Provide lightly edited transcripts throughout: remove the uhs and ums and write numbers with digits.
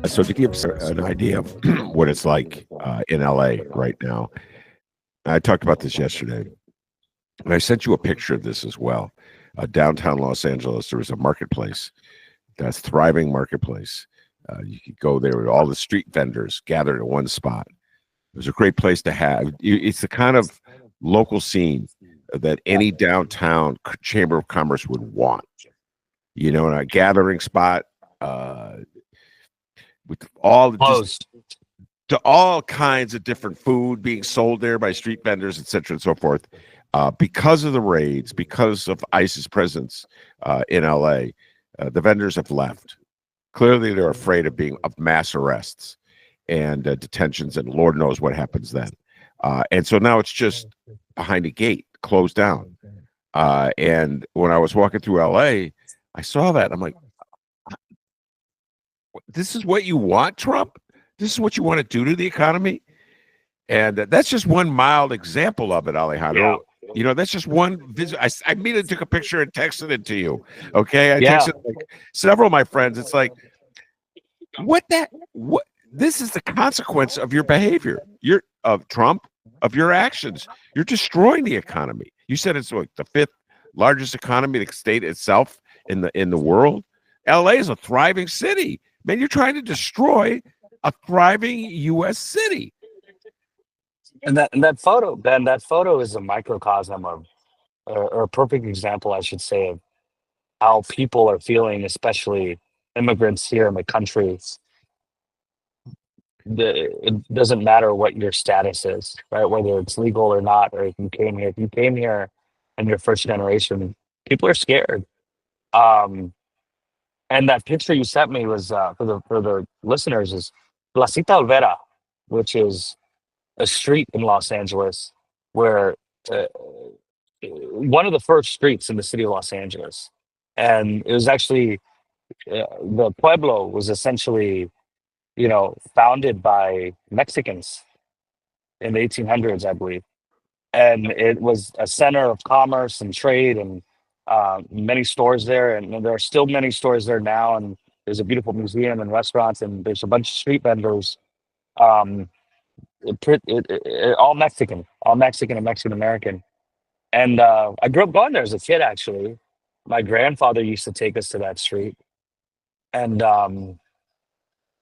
So to give an idea of what it's like in LA right now, I talked about this yesterday, and I sent you a picture of this as well. Downtown Los Angeles, there was a marketplace, that's thriving marketplace. You could go there with all the street vendors gathered in one spot. It was a great place to have. It's the kind of local scene that any downtown chamber of commerce would want. You know, a gathering spot with all just to all kinds of different food being sold there by street vendors, et cetera, and so forth. Because of the raids, because of ICE's presence in LA, the vendors have left. Clearly, they're afraid of mass arrests and detentions, and Lord knows what happens then. And so now it's just behind a gate, closed down. And when I was walking through LA, I saw that. I'm like, this is what you want, Trump? This is what you want to do to the economy? And that's just one mild example of it, Alejandro. Yeah. You know, that's just one visit. I immediately took a picture and texted it to you. Okay. I texted like several of my friends. It's like, what this is the consequence of your behavior. You're of Trump, of your actions. You're destroying the economy. You said it's like the fifth largest economy, the state itself in the world. LA is a thriving city. Man, you're trying to destroy a thriving U.S. city. And that photo, Ben, that photo is a microcosm of, or a perfect example, I should say, of how people are feeling, especially immigrants here in the country. It doesn't matter what your status is, right? Whether it's legal or not, or if you came here. If you came here and you're first generation, people are scared. And that picture you sent me was for the listeners is Placita Olvera, which is a street in Los Angeles where one of the first streets in the city of Los Angeles. And it was actually the Pueblo was essentially, founded by Mexicans in the 1800s, I believe. And it was a center of commerce and trade and many stores there. And there are still many stores there now. And there's a beautiful museum and restaurants, and there's a bunch of street vendors. All Mexican and Mexican American. And I grew up going there as a kid, actually. My grandfather used to take us to that street. And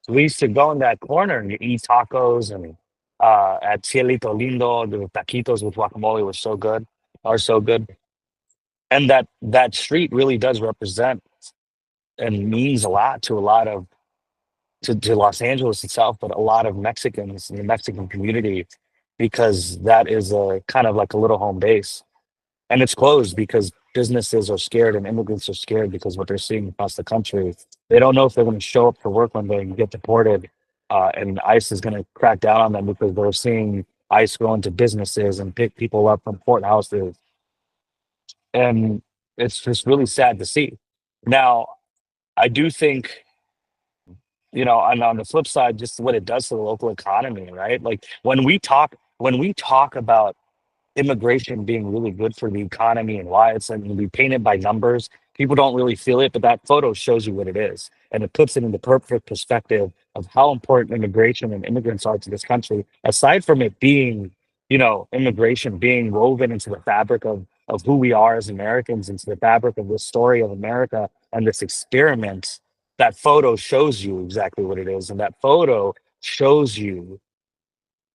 we used to go in that corner and eat tacos. And at Cielito Lindo, the taquitos with guacamole are so good. And that street really does represent and means a lot to to Los Angeles itself, but a lot of Mexicans in the Mexican community, because that is a kind of like a little home base. And it's closed because businesses are scared and immigrants are scared because what they're seeing across the country. They don't know if they're going to show up for work when they get deported, and ICE is going to crack down on them because they're seeing ICE go into businesses and pick people up from courthouses. And it's just really sad to see. Now, I do think, and on the flip side, just what it does to the local economy, right? Like when we talk about immigration being really good for the economy and why it's, and we paint it by numbers, people don't really feel it, but that photo shows you what it is. And it puts it in the perfect perspective of how important immigration and immigrants are to this country, aside from it being, immigration being woven into the fabric of who we are as Americans, into the fabric of this story of America and this experiment. That photo shows you exactly what it is. And that photo shows you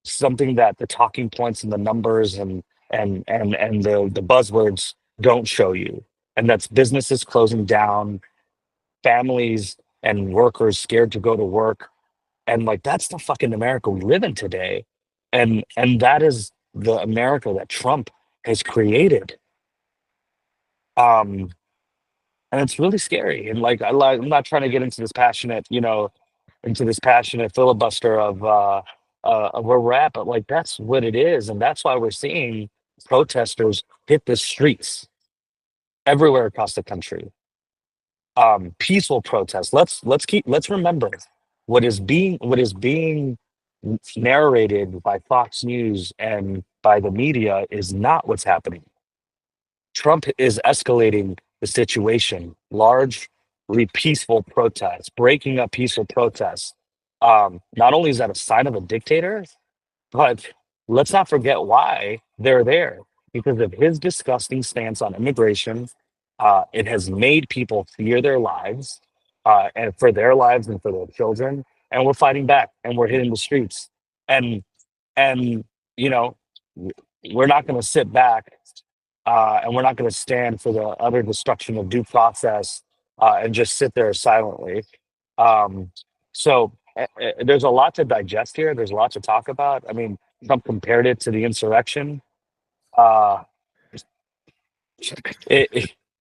something that the talking points and the numbers and the buzzwords don't show you. And that's businesses closing down, families and workers scared to go to work. And like that's the fucking America we live in today. And that is the America that Trump has created. And it's really scary. And I'm not trying to get into this passionate, filibuster of where we're at, but like that's what it is, and that's why we're seeing protesters hit the streets everywhere across the country. Peaceful protests. Let's remember what is being narrated by Fox News and by the media is not what's happening. Trump is escalating the situation. Large, peaceful protests, breaking up peaceful protests. Not only is that a sign of a dictator, but let's not forget why they're there. Because of his disgusting stance on immigration, it has made people fear their lives, and for their lives and for their children. And we're fighting back, and we're hitting the streets. And and you know, w- we're not going to sit back, and we're not going to stand for the utter destruction of due process, and just sit there silently. Um, there's a lot to digest here. There's a lot to talk about. I mean, Trump compared it to the insurrection. Uh,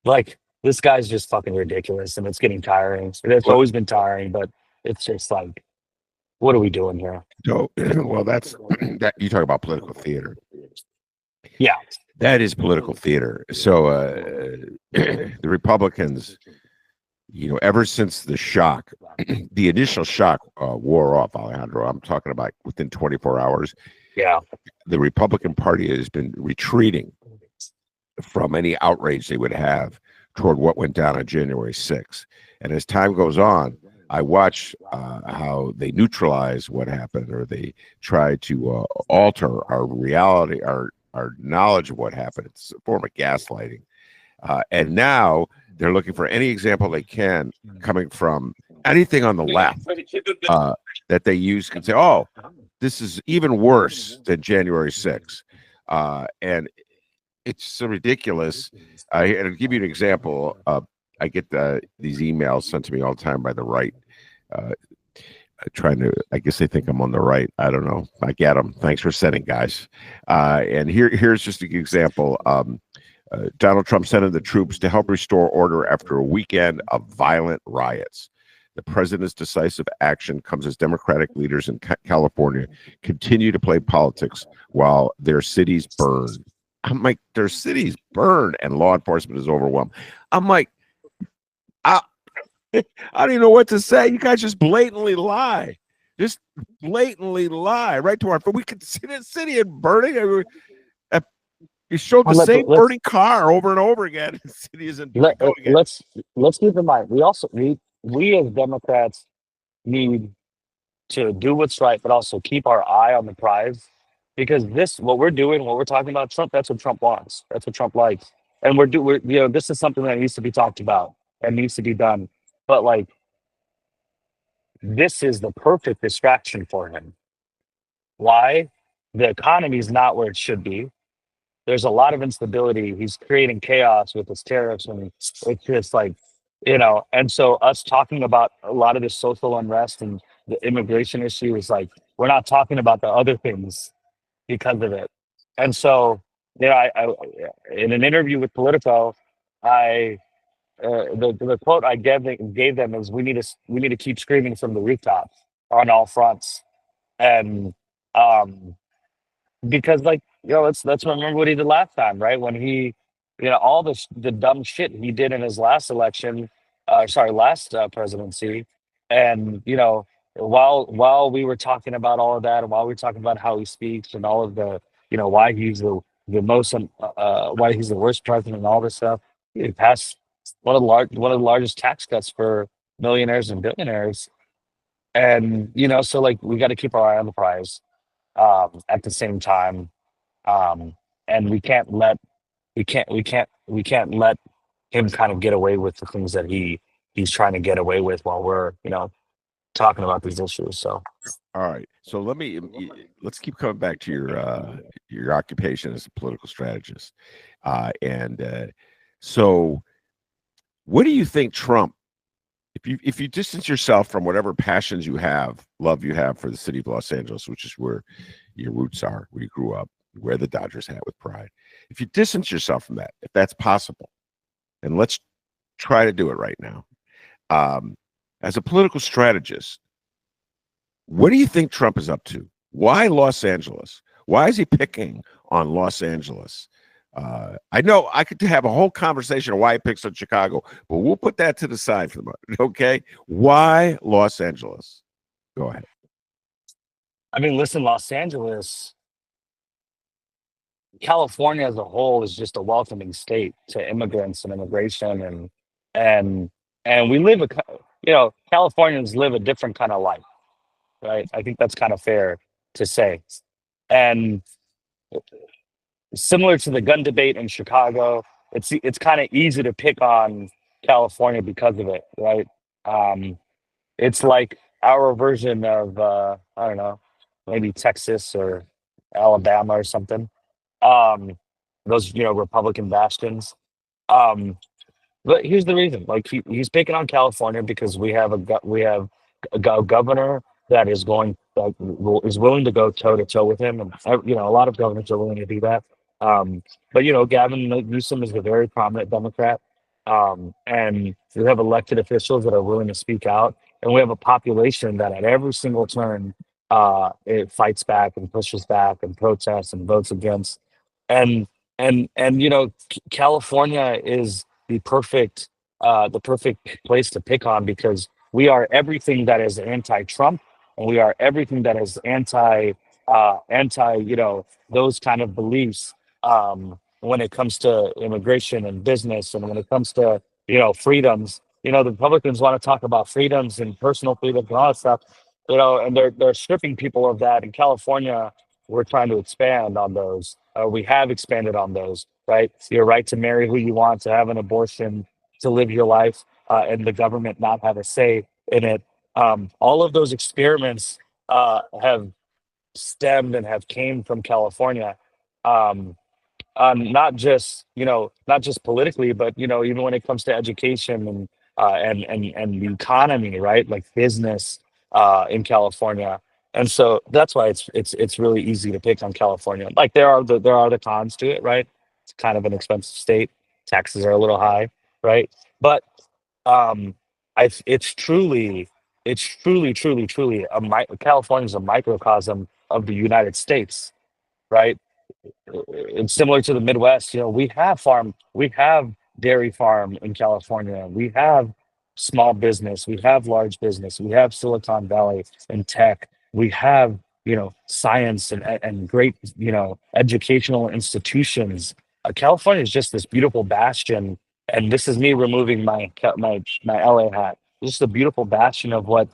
like this guy's just fucking ridiculous, and it's getting tiring. It's Well, always been tiring, but it's just like, what are we doing here? so well, that's that you talk about political theater. Yeah, That is political theater. So the Republicans, ever since the shock, the initial shock wore off, Alejandro. I'm talking about within 24 hours. yeah, The Republican Party has been retreating from any outrage they would have toward what went down on January 6th. And as time goes on, I watch how they neutralize what happened, or they try to alter our reality, our knowledge of what happened. It's a form of gaslighting. And now they're looking for any example they can coming from anything on the left that they use can say, oh, this is even worse than January 6th. And it's so ridiculous. And I'll give you an example. I get these emails sent to me all the time by the right, trying to. I guess they think I'm on the right. I don't know. I get them. Thanks for sending, guys. And here's just an example. Donald Trump sent in the troops to help restore order after a weekend of violent riots. The president's decisive action comes as Democratic leaders in California continue to play politics while their cities burn. I'm like, their cities burn and law enforcement is overwhelmed. I'm like, I, I don't even know what to say. You guys just blatantly lie. Just blatantly lie right to our. We could see the city and burning. You showed the Well, same burning car over and over again. The city isn't doing going again. let's keep in mind. We as Democrats need to do what's right, but also keep our eye on the prize. Because what we're doing, what we're talking about, Trump, that's what Trump wants. That's what Trump likes. And this is something that needs to be talked about and needs to be done. But like, this is the perfect distraction for him. Why? The economy is not where it should be. There's a lot of instability. He's creating chaos with his tariffs, and it's just like, and so us talking about a lot of this social unrest and the immigration issue is like, we're not talking about the other things because of it. And so, I in an interview with Politico, I the quote I gave them is, we need to keep screaming from the rooftops on all fronts. And um because, like, let's remember what he did last time, right? When he, all the dumb shit he did in his last election, sorry, last presidency. And while we were talking about all of that, and while we were talking about how he speaks and all of the, why he's the most why he's the worst president and all this stuff, he passed one of the largest tax cuts for millionaires and billionaires. And so, like, we got to keep our eye on the prize, at the same time. um, and we can't let him kind of get away with the things that he's trying to get away with while we're, talking about these issues. So All right. So let's keep coming back to your occupation as a political strategist. And so what do you think Trump, if you distance yourself from whatever passions love you have for the city of Los Angeles, which is where your roots are, where you grew up, you wear the Dodgers hat with pride. If you distance yourself from that, if that's possible, and let's try to do it right now. As a political strategist, what do you think Trump is up to? Why Los Angeles? Why is he picking on Los Angeles? I know I could have a whole conversation of why he picks on Chicago, but we'll put that to the side for the moment. Okay. Why Los Angeles? Go ahead. I mean, listen, Los Angeles, California as a whole is just a welcoming state to immigrants and immigration, and and we live Californians live a different kind of life, right? I think that's kind of fair to say. And similar to the gun debate in Chicago, it's kind of easy to pick on California because of it, right? Um, it's like our version of I don't know, maybe Texas or Alabama or something. Um, those Republican bastions. Um, but here's the reason: like he's picking on California because we have a governor that is going is willing to go toe to toe with him, and a lot of governors are willing to do that. Um, but Gavin Newsom is a very prominent Democrat, and we have elected officials that are willing to speak out, and we have a population that at every single turn it fights back and pushes back and protests and votes against, and and California is the perfect place to pick on because we are everything that is anti-Trump, and we are everything that is anti those kind of beliefs when it comes to immigration and business, and when it comes to freedoms. The Republicans want to talk about freedoms and personal freedoms and all that stuff, and they're stripping people of that. In California, we're trying to expand on those. We have expanded on those, right? Your right to marry who you want, to have an abortion, to live your life, and the government not have a say in it. All of those experiments have stemmed and have came from California. Um, not just politically, but even when it comes to education and the economy, right? Like business in California. And so that's why it's really easy to pick on California. Like there are the cons to it, right? It's kind of an expensive state. Taxes are a little high, right? But um it's truly California is a microcosm of the United States, right? It's similar to the Midwest. We have dairy farm in California. We have small business. We have large business. We have Silicon Valley and tech. We have science and great educational institutions. California is just this beautiful bastion, and this is me removing my LA hat. Just a beautiful bastion of what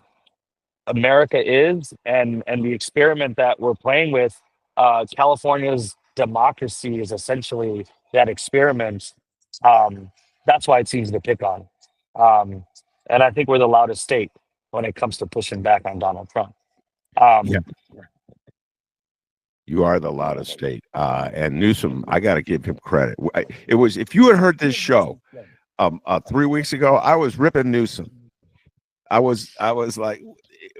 America is, and the experiment that we're playing with. California's democracy is essentially that experiment. Um, that's why it's easy to pick on, um, and I think we're the loudest state when it comes to pushing back on Donald Trump. Yeah, Um, you are the loudest state. And Newsom, I got to give him credit. It was, if you had heard this show 3 weeks ago, I was ripping Newsom. I was like,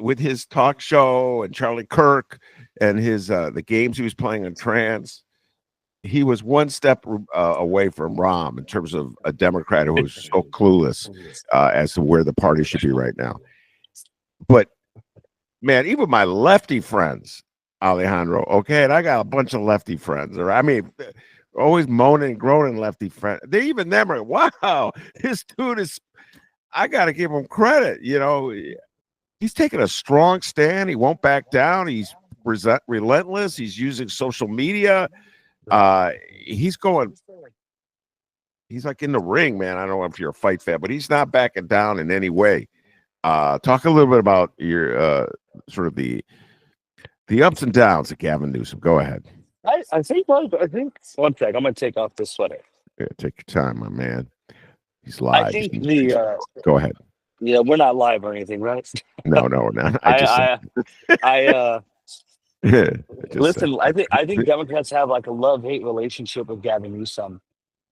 with his talk show and Charlie Kirk and his the games he was playing in trance. He was one step away from Rahm in terms of a Democrat who was so clueless as to where the party should be right now. But man, even my lefty friends, Alejandro, okay, and I got a bunch of lefty friends, or I mean, always moaning and groaning lefty friends. They even them are, wow, this dude is. I got to give him credit. He's taking a strong stand. He won't back down. He's relentless. He's using social media. He's going. He's like in the ring, man. I don't know if you're a fight fan, but he's not backing down in any way. Talk a little bit about your sort of the ups and downs of Gavin Newsom. Go ahead. I think one sec. I'm gonna take off this sweater. Yeah, take your time, my man. He's I live. think the Go ahead. we're not live or anything, right? No, no. I I just I I said. listen. I think Democrats have like a love-hate relationship with Gavin Newsom.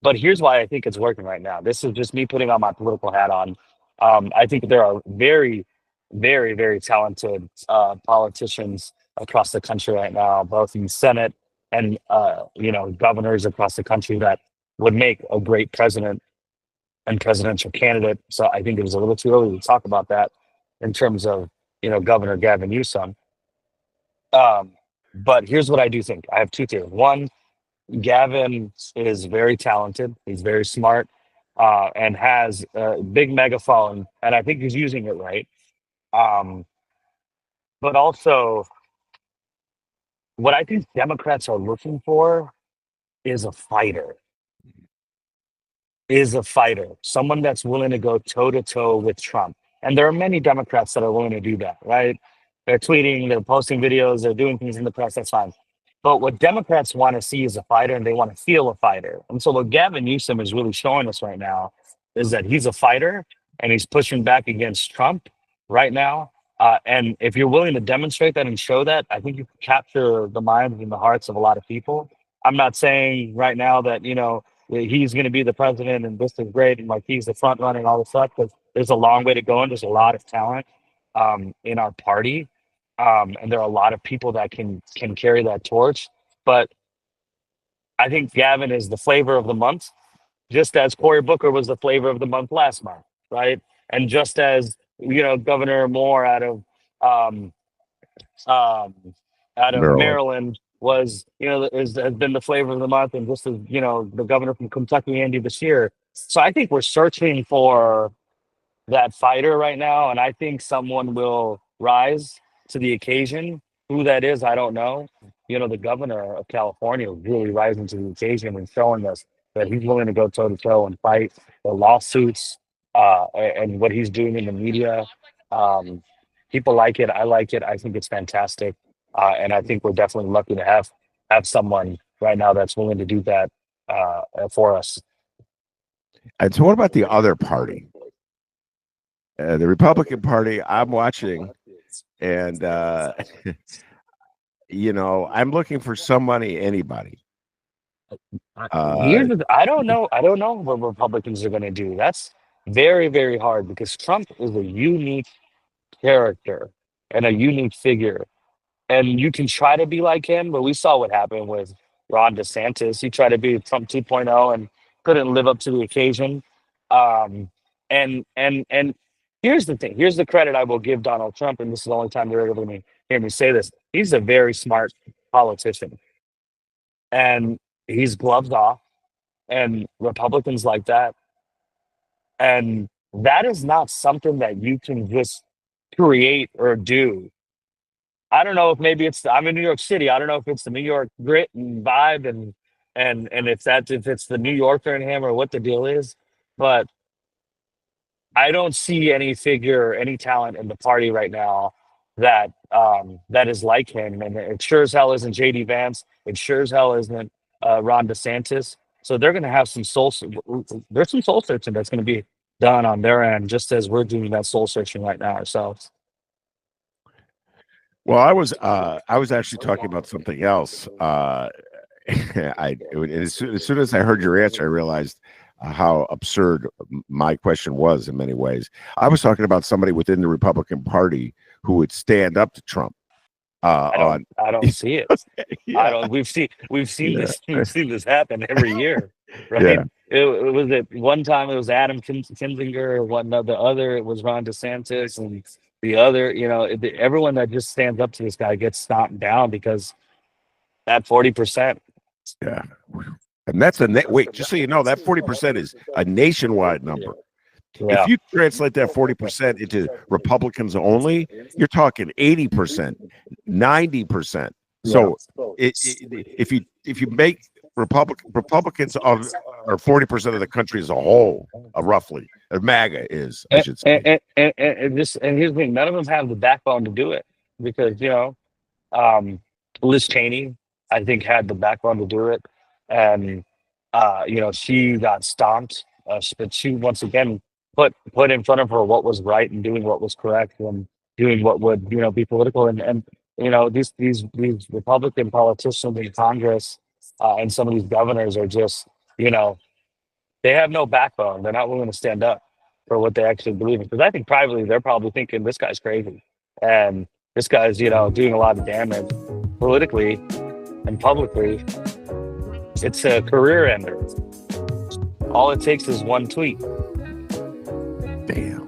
But here's why I think it's working right now. This is just me putting on my political hat on. I think there are very, very, very talented politicians across the country right now, both in Senate and governors across the country that would make a great president and presidential candidate. So I think it was a little too early to talk about that in terms of Governor Gavin Newsom. Um, but here's what I do think. I have two theories. One, Gavin is very talented. He's very smart, and has a big megaphone, and I think he's using it right. Um, but also, what I think Democrats are looking for is a fighter. Is a fighter, someone that's willing to go toe to toe with Trump. And there are many Democrats that are willing to do that, right? They're tweeting, they're posting videos, they're doing things in the press, that's fine. But what Democrats want to see is a fighter and they want to feel a fighter. And so what Gavin Newsom is really showing us right now is that he's a fighter and he's pushing back against Trump right now. And if you're willing to demonstrate that and show that, I think you can capture the minds and the hearts of a lot of people. I'm not saying right now that, he's going to be the president and this is great and like he's the front runner and all this stuff, because there's a long way to go and there's a lot of talent in our party, and there are a lot of people that can carry that torch. But I think Gavin is the flavor of the month, just as Cory Booker was the flavor of the month last month, right? And just as Governor Moore um, um, out of Maryland. Maryland was, has been the flavor of the month, and just as the governor from Kentucky, Andy Beshear. So I think we're searching for that fighter right now, and I think someone will rise to the occasion. Who that is, I don't know. The governor of California is really rising to the occasion and showing us that he's willing to go toe to toe and fight the lawsuits, and what he's doing in the media. Um, People like it. I like it. I think it's fantastic, and I think we're definitely lucky to have someone right now that's willing to do that for us. And so, what about the other party, the Republican Party? I'm watching, and I'm looking for anybody. I don't know. I don't know what Republicans are going to do. That's very, very hard because Trump is a unique character and a unique figure. And you can try to be like him, but we saw what happened with Ron DeSantis. He tried to be Trump 2.0 and couldn't live up to the occasion. And here's the thing. Here's the credit I will give Donald Trump, and this is the only time you're able to hear me say this. He's a very smart politician, and he's gloves off, and Republicans like that. And that is not something that you can just create or do. I don't know if maybe I'm in New York City. I don't know if it's the New York grit and vibe and if it's the New Yorker in him or what the deal is. But I don't see any figure, any talent in the party right now that is like him. And it sure as hell isn't JD Vance. It sure as hell isn't Ron DeSantis. So they're gonna have there's some soul searching that's gonna be done on their end, just as we're doing that soul searching right now ourselves. Well, I was actually talking about something else. As soon as I heard your answer, I realized how absurd my question was in many ways. I was talking about somebody within the Republican Party who would stand up to Trump. I don't see it. Yeah. I don't. We've seen Yeah. we've seen this happen every year, right? Yeah. It was at one time it was Adam Kinzinger, the other it was Ron DeSantis, and the other, everyone that just stands up to this guy gets stomped down because that 40%. Yeah. And that's wait, just so you know, that 40% is a nationwide number. Yeah. If you translate that 40% into Republicans only, you're talking 80%, 90%. So if you make Republicans are 40% of the country as a whole, roughly, MAGA is, I should say. And here's the thing: none of them have the backbone to do it because Liz Cheney, I think, had the backbone to do it, and she got stomped, but she once again put in front of her what was right and doing what was correct and doing what would be political, and these Republican politicians in Congress, and some of these governors are just they have no backbone. They're not willing to stand up for what they actually believe in. Because I think privately they're probably thinking this guy's crazy and this guy's doing a lot of damage politically and publicly. It's a career ender. All it takes is one tweet. Damn.